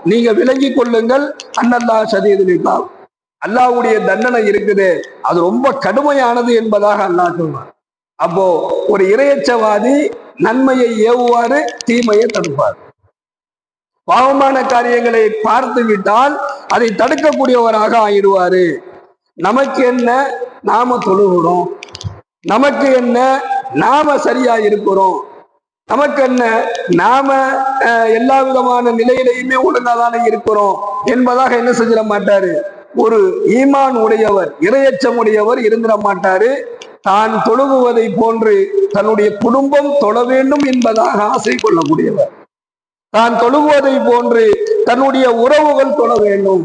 நீங்க விளங்கி கொள்ளுங்கள், அன்னல்லாஹ் ஷதீதுல் இகாப், அல்லாஹ்வுடைய தண்டனை இருக்குது, அது ரொம்ப கடுமையானது என்பதாக அல்லாஹ் சொல்றான். அப்போ ஒரு இறையச்சவாதி நன்மையை ஏவுவாரு, தீமையை தடுப்பார். பாவமான காரியங்களை பார்த்து விட்டால் அதை தடுக்கக்கூடியவராக ஆயிடுவாரு. நமக்கு என்ன, நாம தொழுகிறோம், நமக்கு என்ன, நாம சரியா இருக்கிறோம், நமக்கு என்ன, நாம எல்லா விதமான நிலையிலையுமே ஒழுங்காதானே இருக்கிறோம் என்பதாக என்ன செஞ்சிட மாட்டாரு. ஒரு ஈமான் உடையவர், இறையச்சம் உடையவர் இருந்திட மாட்டாரு. தான் தொழுகுவதை போன்று தன்னுடைய குடும்பம் தொழ வேண்டும் என்பதாக ஆசை கொள்ளக்கூடியவர், தான் தொழுகுவதை போன்று தன்னுடைய உறவுகள் தொழ வேண்டும்,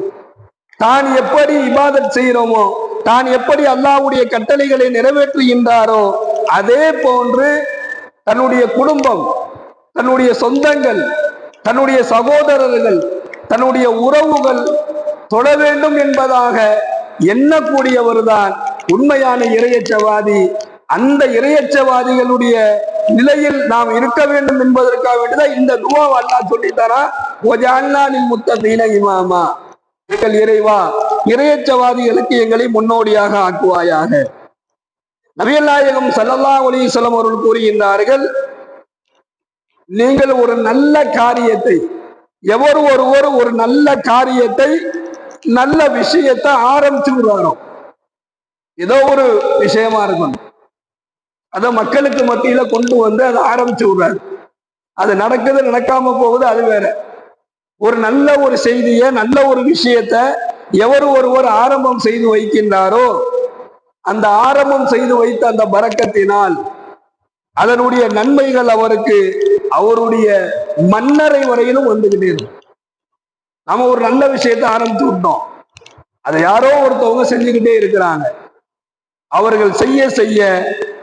தான் எப்படி இபாதத் செய்கிறோமோ, தான் எப்படி அல்லாஹ்வுடைய கட்டளைகளை நிறைவேற்றுகின்றாரோ அதே போன்று தன்னுடைய குடும்பம், தன்னுடைய சொந்தங்கள், தன்னுடைய சகோதரர்கள், தன்னுடைய உறவுகள் தொழ வேண்டும் என்பதாக எண்ணக்கூடியவர் தான் உண்மையான இறையச்சவாதி. அந்த இறையச்சவாதிகளுடைய நிலையில் நாம் இருக்க வேண்டும் என்பதற்காக வேண்டிதான் இந்த துஆவை அல்லாஹ் சொல்லித்தரா, வஜஅல்னாலில் முத்தகீன இமாமா, எங்கள் இறைவா இறையச்சவாதிகளுக்கு எங்களை முன்னோடியாக ஆக்குவாயாக. நபிகள் நாயகம் ஸல்லல்லாஹு அலைஹி வஸல்லம் அவர்கள் கூறுகின்றார்கள், நீங்கள் ஒரு நல்ல காரியத்தை, எவர் ஒருவர் ஒரு நல்ல காரியத்தை, நல்ல விஷயத்தை ஆரம்பிச்சு விடுறாரோ, ஏதோ ஒரு விஷயமா இருக்கணும், அதை மக்களுக்கு மத்தியில கொண்டு வந்து அதை ஆரம்பிச்சு விடுறாரு, அது நடக்குது நடக்காம போகுது அது வேற. ஒரு நல்ல ஒரு செய்தியை, நல்ல ஒரு விஷயத்தை எவர் ஒருவர் ஆரம்பம் செய்து வைக்கின்றாரோ, அந்த ஆரம்பம் செய்து வைத்த அந்த பரக்கத்தினால் அதனுடைய நன்மைகள் அவருக்கு அவருடைய மன்னரை வரையிலும் வந்துகிட்டே இருக்கும். நாம ஒரு நல்ல விஷயத்தை ஆரம்பிச்சு விட்டோம், அதை யாரோ ஒருத்தவங்க செஞ்சுக்கிட்டே இருக்கிறாங்க, அவர்கள் செய்ய செய்ய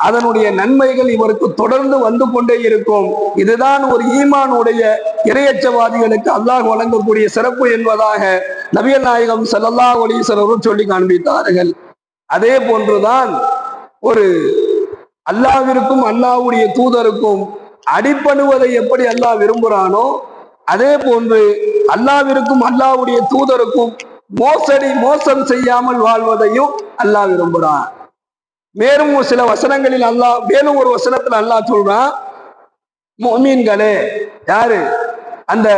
அதனுடைய நன்மைகள் இவருக்கு தொடர்ந்து வந்து கொண்டே இருக்கும். இதுதான் ஒரு ஈமானுடைய இறையச்சவாதிகளுக்கு அல்லாஹ் வழங்கக்கூடிய சிறப்பு என்பதாக நபிகள் நாயகம் ஸல்லல்லாஹு அலைஹி வஸல்லம் சொல்லி காண்பித்தார்கள். அதே போன்றுதான் ஒரு அல்லாஹ்விற்கும் அல்லாஹ்வுடைய தூதருக்கும் அடிபணுவதை எப்படி அல்லாஹ் விரும்புகிறானோ, அதே போன்று அல்லாஹ்விற்கும் அல்லாஹ்வுடைய தூதருக்கும் மோசம் செய்யாமல் வாழ்வதையும் அல்லாஹ் விரும்புகிறான். மேலும் சில வசனங்களில் அல்லாஹ், மேலும் ஒரு வசனத்தில் அல்லாஹ் சொல்றான், முஃமின்களே, யாரு அந்த